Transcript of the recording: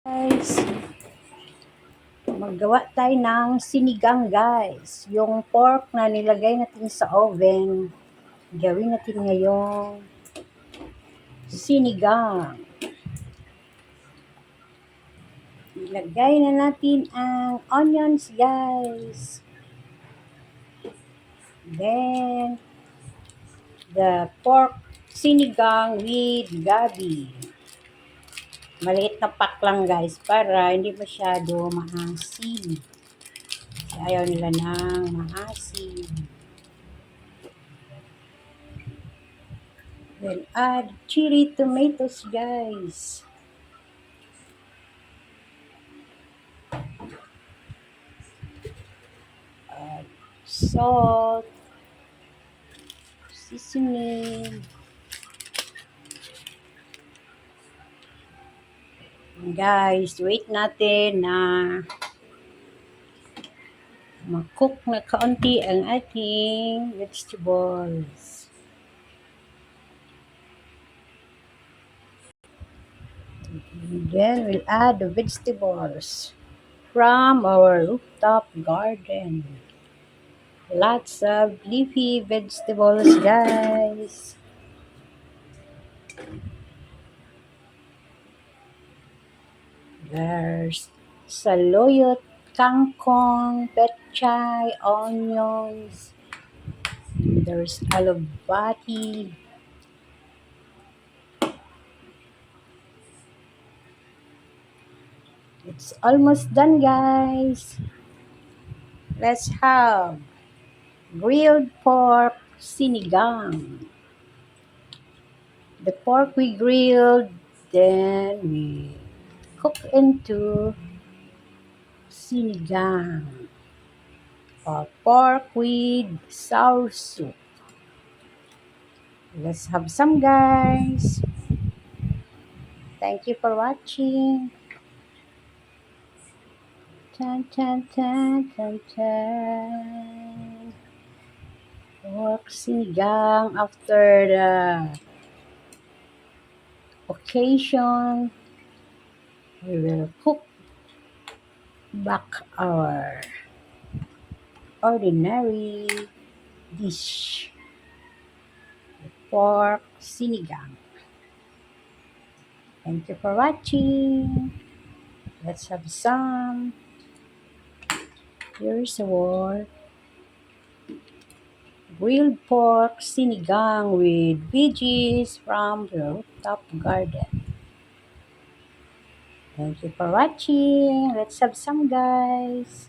Guys, maggawa tayo ng sinigang guys. Yung pork na nilagay natin sa oven, gawin natin ngayong sinigang. Ilagay na natin ang onions guys. Then, the pork sinigang with gabi. Maliit na pack lang guys para hindi masyado maasim. Ayaw nila ng maasim. Then add cherry tomatoes guys. Add salt, seasoning. Guys, wait natin na mag-cook na kaunti ang ating vegetables. And then we'll add the vegetables from our rooftop garden. Lots of leafy vegetables, guys. There's saluyot, kangkong, petchay, onions. There's alubati. It's almost done, guys. Let's have grilled pork sinigang. The pork we grilled, then we cook into sinigang or pork with sour soup. Let's have some, guys. Thank you for watching. Tan, tan, tan, tan, tan. Pork sinigang after the occasion. We will cook back our ordinary dish. Pork sinigang. Thank you for watching. Let's have some. Here's our grilled pork sinigang with veggies from the rooftop garden. Thank you for watching. Let's have some, guys.